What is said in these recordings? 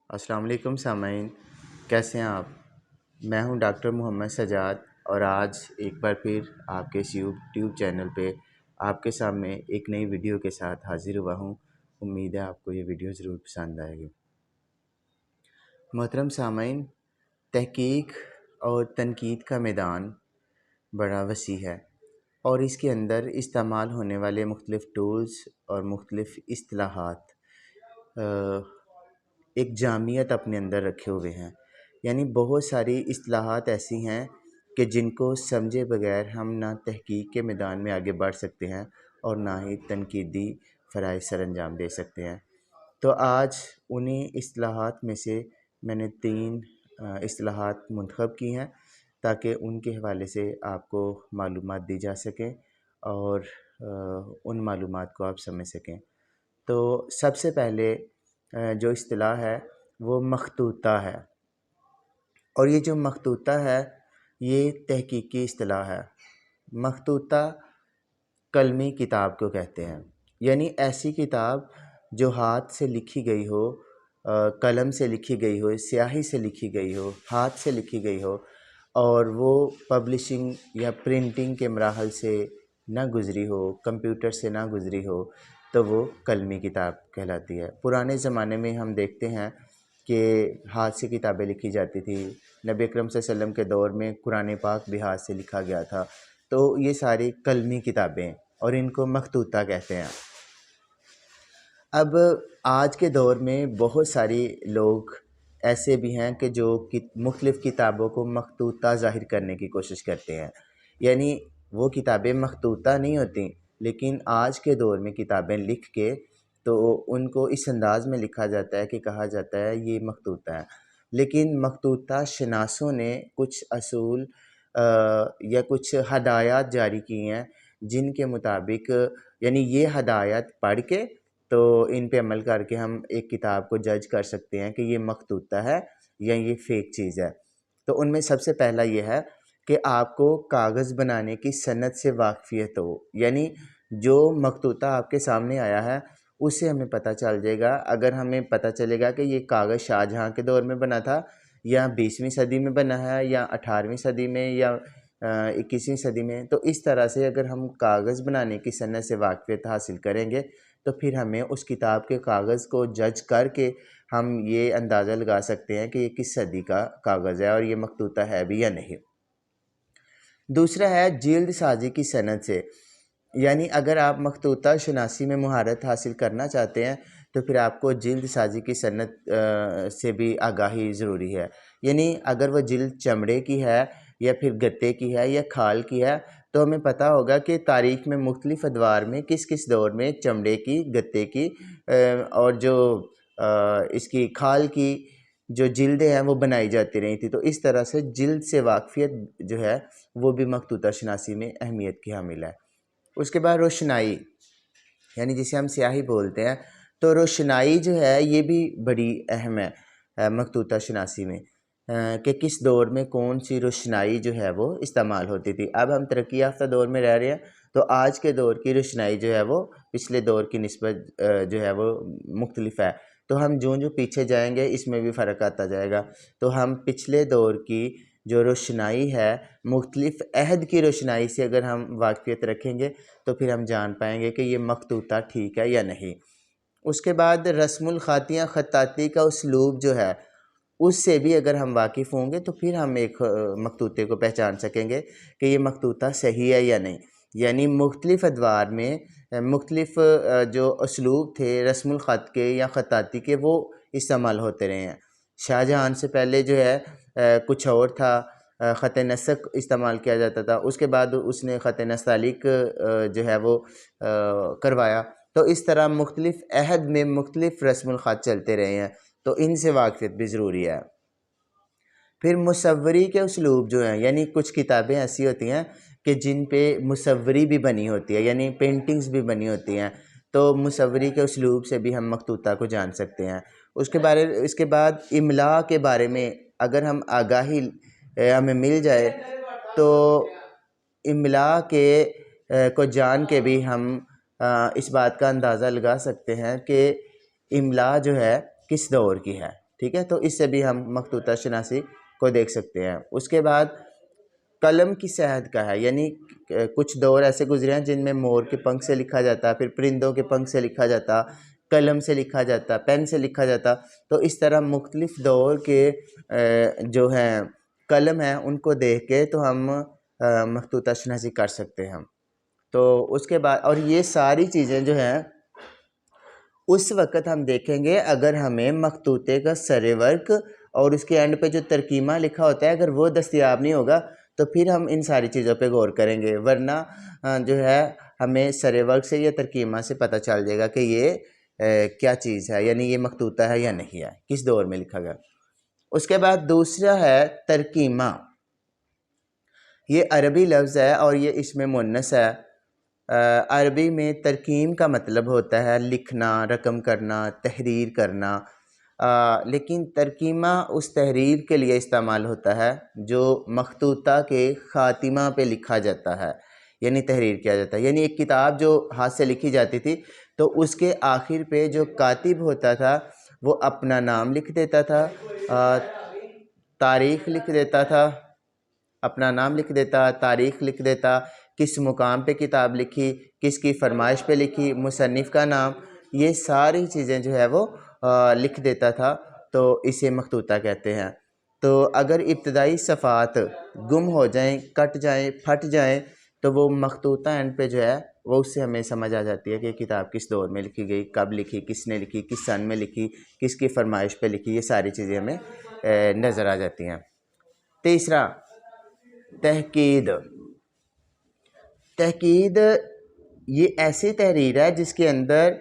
السلام علیکم سامعین، کیسے ہیں آپ؟ میں ہوں ڈاکٹر محمد سجاد، اور آج ایک بار پھر آپ کے اس یوٹیوب چینل پہ آپ کے سامنے ایک نئی ویڈیو کے ساتھ حاضر ہوا ہوں۔ امید ہے آپ کو یہ ویڈیو ضرور پسند آئے گی۔ محترم سامعین، تحقیق اور تنقید کا میدان بڑا وسیع ہے، اور اس کے اندر استعمال ہونے والے مختلف ٹولز اور مختلف اصطلاحات ایک جامعیت اپنے اندر رکھے ہوئے ہیں۔ یعنی بہت ساری اصطلاحات ایسی ہیں کہ جن کو سمجھے بغیر ہم نہ تحقیق کے میدان میں آگے بڑھ سکتے ہیں اور نہ ہی تنقیدی فرائض سر انجام دے سکتے ہیں۔ تو آج انہیں اصطلاحات میں سے میں نے 3 اصطلاحات منتخب کی ہیں تاکہ ان کے حوالے سے آپ کو معلومات دی جا سکیں اور ان معلومات کو آپ سمجھ سکیں۔ تو سب سے پہلے جو اصطلاح ہے وہ مخطوطہ ہے، اور یہ جو مخطوطہ ہے یہ تحقیقی اصطلاح ہے۔ مخطوطہ قلمی کتاب کو کہتے ہیں، یعنی ایسی کتاب جو ہاتھ سے لکھی گئی ہو، قلم سے لکھی گئی ہو، سیاہی سے لکھی گئی ہو، ہاتھ سے لکھی گئی ہو، اور وہ پبلشنگ یا پرنٹنگ کے مراحل سے نہ گزری ہو، کمپیوٹر سے نہ گزری ہو، تو وہ قلمی کتاب کہلاتی ہے۔ پرانے زمانے میں ہم دیکھتے ہیں کہ ہاتھ سے کتابیں لکھی جاتی تھی۔ نبی اکرم صلی اللہ علیہ وسلم کے دور میں قرآن پاک بھی ہاتھ سے لکھا گیا تھا۔ تو یہ ساری قلمی کتابیں، اور ان کو مخطوطہ کہتے ہیں۔ اب آج کے دور میں بہت ساری لوگ ایسے بھی ہیں کہ جو مختلف کتابوں کو مخطوطہ ظاہر کرنے کی کوشش کرتے ہیں، یعنی وہ کتابیں مخطوطہ نہیں ہوتی، لیکن آج کے دور میں کتابیں لکھ کے تو ان کو اس انداز میں لکھا جاتا ہے کہ کہا جاتا ہے یہ مخطوطہ ہے۔ لیکن مخطوطہ شناسوں نے کچھ اصول یا کچھ ہدایات جاری کی ہیں، جن کے مطابق یعنی یہ ہدایات پڑھ کے تو ان پہ عمل کر کے ہم ایک کتاب کو جج کر سکتے ہیں کہ یہ مخطوطہ ہے یا یہ فیک چیز ہے۔ تو ان میں سب سے پہلا یہ ہے کہ آپ کو کاغذ بنانے کی صنعت سے واقفیت ہو، یعنی جو مخطوطہ آپ کے سامنے آیا ہے اس سے ہمیں پتہ چل جائے گا۔ اگر ہمیں پتہ چلے گا کہ یہ کاغذ شاہجہاں کے دور میں بنا تھا، یا 20ویں صدی میں بنا ہے، یا 18ویں صدی میں، یا 21ویں صدی میں، تو اس طرح سے اگر ہم کاغذ بنانے کی صنعت سے واقفیت حاصل کریں گے تو پھر ہمیں اس کتاب کے کاغذ کو جج کر کے ہم یہ اندازہ لگا سکتے ہیں کہ یہ کس صدی کا کاغذ ہے اور یہ مخطوطہ ہے بھی یا نہیں۔ دوسرا ہے جلد سازی کی صنعت سے، یعنی اگر آپ مخطوطہ شناسی میں مہارت حاصل کرنا چاہتے ہیں تو پھر آپ کو جلد سازی کی صنعت سے بھی آگاہی ضروری ہے۔ یعنی اگر وہ جلد چمڑے کی ہے یا پھر گتے کی ہے یا کھال کی ہے، تو ہمیں پتہ ہوگا کہ تاریخ میں مختلف ادوار میں کس کس دور میں چمڑے کی، گتے کی اور جو اس کی کھال کی جو جلدیں ہیں وہ بنائی جاتی رہی تھی۔ تو اس طرح سے جلد سے واقفیت جو ہے وہ بھی مخطوطہ شناسی میں اہمیت کی حامل ہے۔ اس کے بعد روشنائی، یعنی جسے ہم سیاہی بولتے ہیں، تو روشنائی جو ہے یہ بھی بڑی اہم ہے مخطوطہ شناسی میں، کہ کس دور میں کون سی روشنائی جو ہے وہ استعمال ہوتی تھی۔ اب ہم ترقی یافتہ دور میں رہ رہے ہیں، تو آج کے دور کی روشنائی جو ہے وہ پچھلے دور کی نسبت جو ہے وہ مختلف ہے۔ تو ہم جو پیچھے جائیں گے اس میں بھی فرق آتا جائے گا۔ تو ہم پچھلے دور کی جو روشنائی ہے، مختلف عہد کی روشنائی سے اگر ہم واقفیت رکھیں گے تو پھر ہم جان پائیں گے کہ یہ مخطوطہ ٹھیک ہے یا نہیں۔ اس کے بعد رسم الخط یا خطاطی کا اسلوب جو ہے اس سے بھی اگر ہم واقف ہوں گے تو پھر ہم ایک مخطوطے کو پہچان سکیں گے کہ یہ مخطوطہ صحیح ہے یا نہیں۔ یعنی مختلف ادوار میں مختلف جو اسلوب تھے رسم الخط کے یا خطاطی کے وہ استعمال ہوتے رہے ہیں۔ شاہجہاں سے پہلے جو ہے کچھ اور تھا، خط نسق استعمال کیا جاتا تھا، اس کے بعد اس نے خط نستعلیق جو ہے وہ کروایا۔ تو اس طرح مختلف عہد میں مختلف رسم الخط چلتے رہے ہیں، تو ان سے واقفیت بھی ضروری ہے۔ پھر مصوری کے اسلوب جو ہیں، یعنی کچھ کتابیں ایسی ہوتی ہیں کہ جن پہ مصوری بھی بنی ہوتی ہے، یعنی پینٹنگز بھی بنی ہوتی ہیں، تو مصوری کے اسلوب سے بھی ہم مخطوطہ کو جان سکتے ہیں۔ اس کے بعد املا کے بارے میں اگر ہم آگاہی ہمیں مل جائے تو املا کے کو جان کے بھی ہم اس بات کا اندازہ لگا سکتے ہیں کہ املا جو ہے کس دور کی ہے۔ ٹھیک ہے، تو اس سے بھی ہم مخطوطہ شناسی کو دیکھ سکتے ہیں۔ اس کے بعد قلم کی صحت کا ہے، یعنی کچھ دور ایسے گزرے ہیں جن میں مور کے پنکھ سے لکھا جاتا، پھر پرندوں کے پنکھ سے لکھا جاتا، قلم سے لکھا جاتا، پین سے لکھا جاتا، تو اس طرح مختلف دور کے جو ہیں قلم ہیں ان کو دیکھ کے تو ہم مخطوطہ شناسی کر سکتے ہیں۔ تو اس کے بعد اور یہ ساری چیزیں جو ہیں اس وقت ہم دیکھیں گے اگر ہمیں مخطوطے کا سر ورق اور اس کے اینڈ پہ جو ترکیمہ لکھا ہوتا ہے اگر وہ دستیاب نہیں ہوگا تو پھر ہم ان ساری چیزوں پہ غور کریں گے، ورنہ جو ہے ہمیں سر ورق سے یا ترکیمہ سے پتہ چل جائے گا کہ یہ کیا چیز ہے، یعنی یہ مخطوطہ ہے یا نہیں ہے، کس دور میں لکھا گیا۔ اس کے بعد دوسرا ہے ترکیمہ، یہ عربی لفظ ہے اور یہ اسم مؤنث ہے۔ عربی میں ترکیم کا مطلب ہوتا ہے لکھنا، رقم کرنا، تحریر کرنا، لیکن ترکیمہ اس تحریر کے لیے استعمال ہوتا ہے جو مخطوطہ کے خاتمہ پہ لکھا جاتا ہے، یعنی تحریر کیا جاتا ہے۔ یعنی ایک کتاب جو ہاتھ سے لکھی جاتی تھی تو اس کے آخر پہ جو کاتب ہوتا تھا وہ اپنا نام لکھ دیتا تھا، تاریخ لکھ دیتا تھا، اپنا نام لکھ دیتا، تاریخ لکھ دیتا، کس مقام پہ کتاب لکھی، کس کی فرمائش پہ لکھی، مصنف کا نام، یہ ساری چیزیں جو ہے وہ لکھ دیتا تھا، تو اسے مخطوطہ کہتے ہیں۔ تو اگر ابتدائی صفحات گم ہو جائیں، کٹ جائیں، پھٹ جائیں تو وہ مخطوطہ اینڈ پہ جو ہے وہ اس سے ہمیں سمجھ آ جاتی ہے کہ کتاب کس دور میں لکھی گئی، کب لکھی، کس نے لکھی، کس سن میں لکھی، کس کی فرمائش پہ لکھی، یہ ساری چیزیں ہمیں نظر آ جاتی ہیں۔ تیسرا تحقید۔ تحقید یہ ایسی تحریر ہے جس کے اندر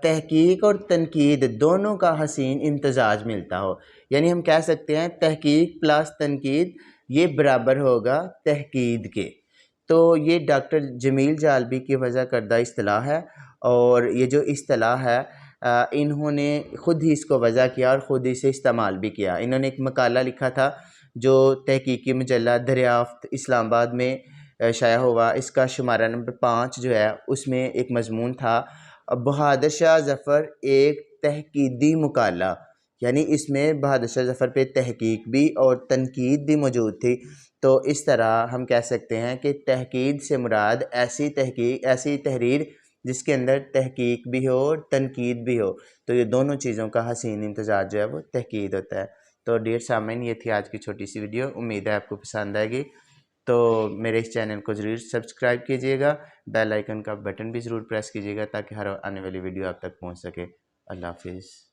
تحقیق اور تنقید دونوں کا حسین امتزاج ملتا ہو، یعنی ہم کہہ سکتے ہیں تحقیق پلس تنقید یہ برابر ہوگا تحقید کے۔ تو یہ ڈاکٹر جمیل جالبی کی وضع کردہ اصطلاح ہے، اور یہ جو اصطلاح ہے انہوں نے خود ہی اس کو وضع کیا اور خود ہی سے استعمال بھی کیا۔ انہوں نے ایک مقالہ لکھا تھا جو تحقیقی مجلہ دریافت اسلام آباد میں شائع ہوا، اس کا شمارہ نمبر 5 جو ہے اس میں ایک مضمون تھا بہادر شاہ ظفر ایک تحقیقی مقالہ، یعنی اس میں بہادر شاہ ظفر پہ تحقیق بھی اور تنقید بھی موجود تھی۔ تو اس طرح ہم کہہ سکتے ہیں کہ تحقیق سے مراد ایسی تحریر جس کے اندر تحقیق بھی ہو اور تنقید بھی ہو، تو یہ دونوں چیزوں کا حسین امتزاج جو ہے وہ تحقید ہوتا ہے۔ تو ڈیئر سامعین، یہ تھی آج کی چھوٹی سی ویڈیو، امید ہے آپ کو پسند آئے گی۔ تو میرے اس چینل کو ضرور سبسکرائب کیجئے گا، بیل آئیکن کا بٹن بھی ضرور پریس کیجئے گا تاکہ ہر آنے والی ویڈیو آپ تک پہنچ سکے۔ اللہ حافظ۔